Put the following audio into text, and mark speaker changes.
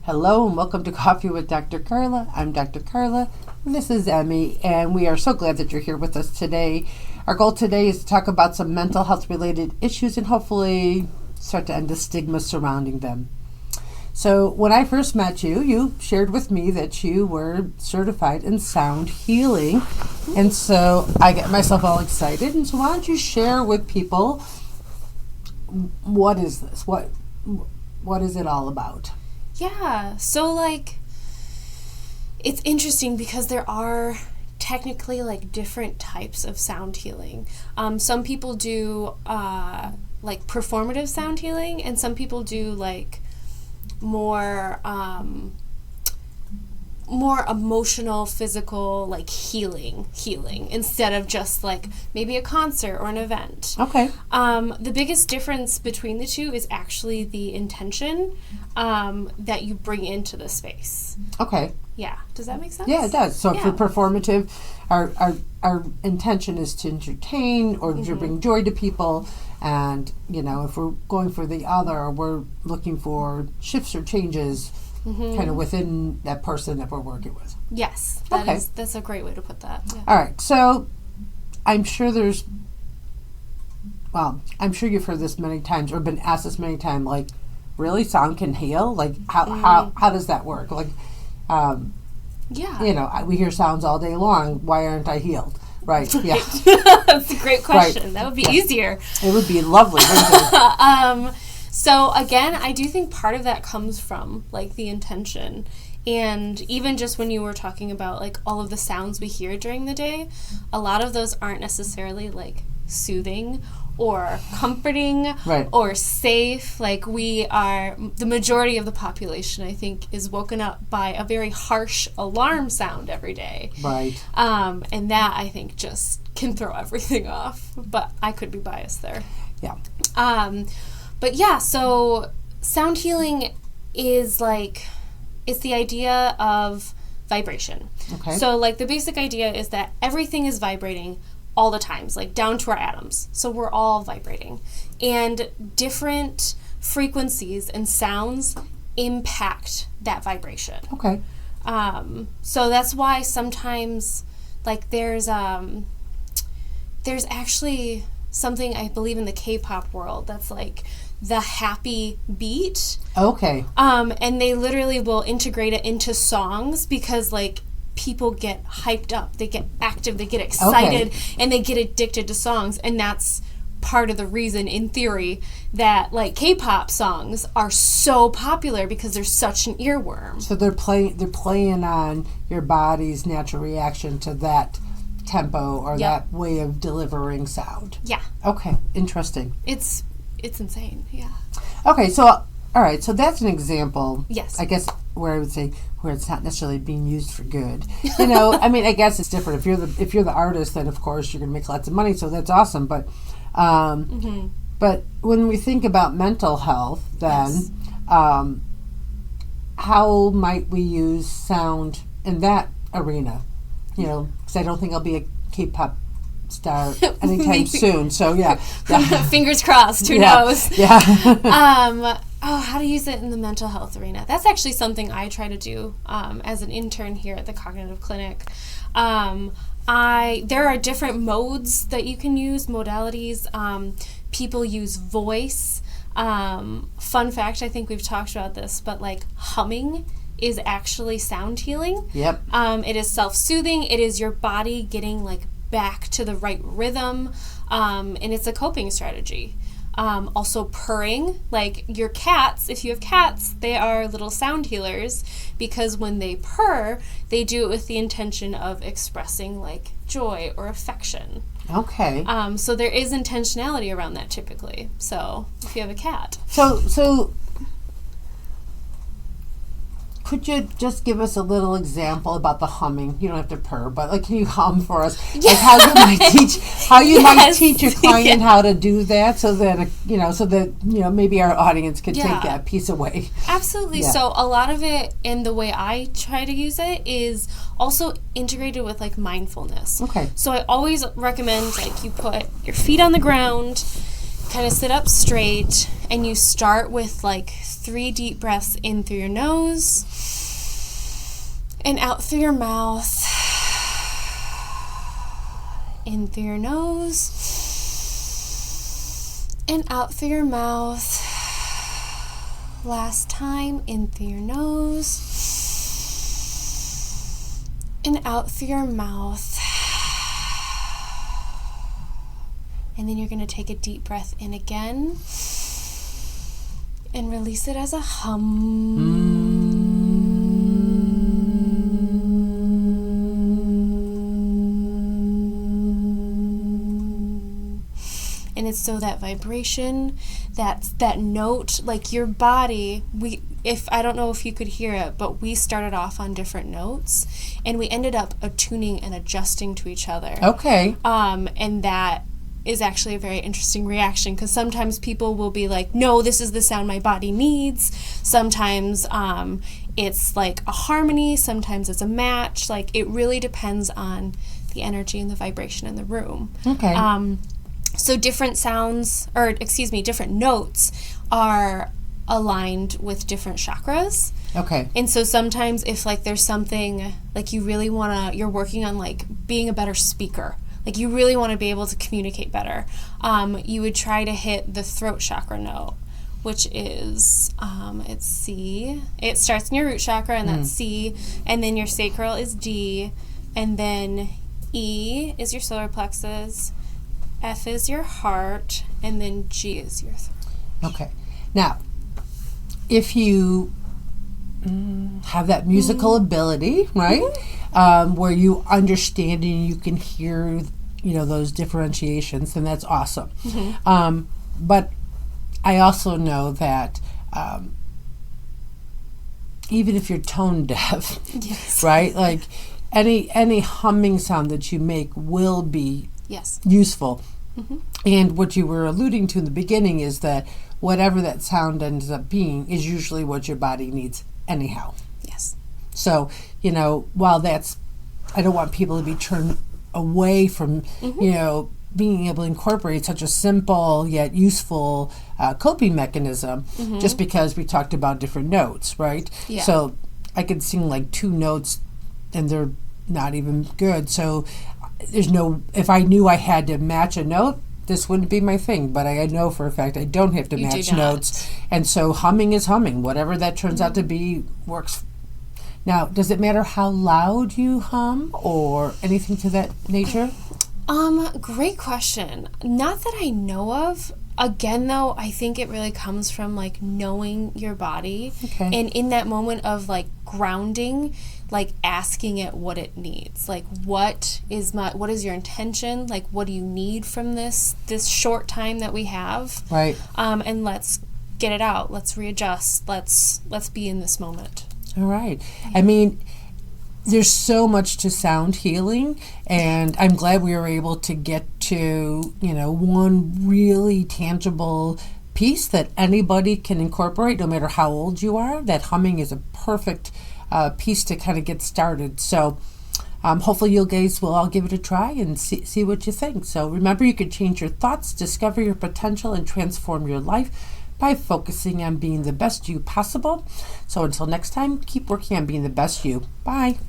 Speaker 1: Hello and welcome to Coffee with Dr. Carla. I'm Dr. Carla. And this is Emmy, and we are so glad that you're here with us today. Our goal today is to talk about some mental health related issues and hopefully start to end the stigma surrounding them. So when I first met you, you shared with me that you were certified in sound healing. And so I get myself all excited. And so why don't you share with people, what is this? What is it all about?
Speaker 2: Yeah, so it's interesting because there are technically different types of sound healing. Some people do performative sound healing, and some people do more emotional, physical, healing instead of just maybe a concert or an event.
Speaker 1: Okay.
Speaker 2: The biggest difference between the two is actually the intention that you bring into the space.
Speaker 1: Okay.
Speaker 2: Yeah. Does that make sense?
Speaker 1: Yeah, it does. So for performative, our intention is to entertain or to bring joy to people. And, if we're going for the other, we're looking for shifts or changes kind of within that person that we're working with.
Speaker 2: Yes. That's a great way to put that. Yeah.
Speaker 1: All right. So I'm sure I'm sure you've heard this many times or been asked this many times, really, sound can heal? How does that work?
Speaker 2: Yeah.
Speaker 1: We hear sounds all day long. Why aren't I healed? Right. Yeah.
Speaker 2: That's a great question.
Speaker 1: Right.
Speaker 2: That would be easier.
Speaker 1: It would be lovely. Wouldn't it?
Speaker 2: So again, I do think part of that comes from the intention. And even just when you were talking about all of the sounds we hear during the day, a lot of those aren't necessarily soothing or comforting or safe. The majority of the population, I think, is woken up by a very harsh alarm sound every day.
Speaker 1: Right.
Speaker 2: And that, I think, just can throw everything off. But I could be biased there.
Speaker 1: Yeah.
Speaker 2: But yeah, so sound healing is it's the idea of vibration.
Speaker 1: Okay.
Speaker 2: So the basic idea is that everything is vibrating all the times, down to our atoms. So we're all vibrating. And different frequencies and sounds impact that vibration.
Speaker 1: Okay.
Speaker 2: So that's why sometimes there's actually something I believe in the K-pop world that's the happy beat.
Speaker 1: Okay.
Speaker 2: And they literally will integrate it into songs because people get hyped up, they get active, they get excited, and they get addicted to songs. And that's part of the reason, in theory, that K-pop songs are so popular because they're such an earworm.
Speaker 1: So they're playing on your body's natural reaction to that tempo or that way of delivering sound.
Speaker 2: Yeah.
Speaker 1: Okay. Interesting.
Speaker 2: It's insane. Yeah.
Speaker 1: Okay. So all right. So that's an example.
Speaker 2: Yes.
Speaker 1: I guess where I would say where it's not necessarily being used for good. I guess it's different. If you're the artist, then of course you're going to make lots of money. So that's awesome. But but when we think about mental health, then how might we use sound in that arena? Because I don't think I'll be a K-pop star anytime soon. So yeah.
Speaker 2: Fingers crossed. Who knows?
Speaker 1: Yeah.
Speaker 2: How to use it in the mental health arena. That's actually something I try to do as an intern here at the Cognitive Clinic. There are different modes that you can use, modalities. People use voice. Fun fact, I think we've talked about this, but humming is actually sound healing.
Speaker 1: Yep.
Speaker 2: It is self-soothing. It is your body getting back to the right rhythm, and it's a coping strategy. Also purring, your cats, if you have cats, they are little sound healers because when they purr, they do it with the intention of expressing joy or affection.
Speaker 1: Okay.
Speaker 2: So there is intentionality around that typically. So if you have a cat.
Speaker 1: So could you just give us a little example about the humming? You don't have to purr, but can you hum for us?
Speaker 2: Yes.
Speaker 1: How you might teach a client how to do that, so that maybe our audience could take that piece away.
Speaker 2: Absolutely. Yeah. So a lot of it, and the way I try to use it, is also integrated with mindfulness.
Speaker 1: Okay.
Speaker 2: So I always recommend you put your feet on the ground. kind of sit up straight, and you start with like 3 deep breaths in through your nose and out through your mouth. In through your nose and out through your mouth. Last time, in through your nose and out through your mouth. And then you're going to take a deep breath in again and release it as a hum. And it's so that vibration, that note, like your body, I don't know if you could hear it, but we started off on different notes and we ended up attuning and adjusting to each other.
Speaker 1: Okay.
Speaker 2: And that is actually a very interesting reaction, because sometimes people will be like, no, this is the sound my body needs. Sometimes it's like a harmony, sometimes it's a match. Like, it really depends on the energy and the vibration in the room.
Speaker 1: Okay.
Speaker 2: So different different notes are aligned with different chakras.
Speaker 1: Okay.
Speaker 2: And so sometimes if like there's something like you really you're working on like being a better speaker, like you really want to be able to communicate better, you would try to hit the throat chakra note, which is, it's C. It starts in your root chakra, and that's C, and then your sacral is D, and then E is your solar plexus, F is your heart, and then G is your throat.
Speaker 1: Okay. Now, if you have that musical ability, right, where you understand and you can hear, those differentiations, then that's awesome. But I also know that even if you're tone deaf,
Speaker 2: Yes.
Speaker 1: right, like any humming sound that you make will be
Speaker 2: Yes.
Speaker 1: useful. And what you were alluding to in the beginning is that whatever that sound ends up being is usually what your body needs anyhow.
Speaker 2: Yes.
Speaker 1: So, while I don't want people to be turned away from, being able to incorporate such a simple yet useful coping mechanism, just because we talked about different notes, right?
Speaker 2: Yeah.
Speaker 1: So I could sing like 2 notes and they're not even good. So if I knew I had to match a note, this wouldn't be my thing. But I know for a fact I don't have to match notes. And so humming is humming. Whatever that turns out to be works. Now, does it matter how loud you hum or anything to that nature?
Speaker 2: Great question. Not that I know of. Again, though, I think it really comes from like knowing your body.
Speaker 1: Okay.
Speaker 2: And in that moment of like grounding, like asking it what it needs. Like, what is your intention? Like, what do you need from this short time that we have?
Speaker 1: Right.
Speaker 2: And let's get it out. Let's readjust. Let's be in this moment.
Speaker 1: All right. I mean, there's so much to sound healing, and I'm glad we were able to get to, one really tangible piece that anybody can incorporate, no matter how old you are. That humming is a perfect piece to kind of get started. So hopefully you guys will all give it a try and see what you think. So remember, you can change your thoughts, discover your potential, and transform your life by focusing on being the best you possible. So until next time, keep working on being the best you. Bye.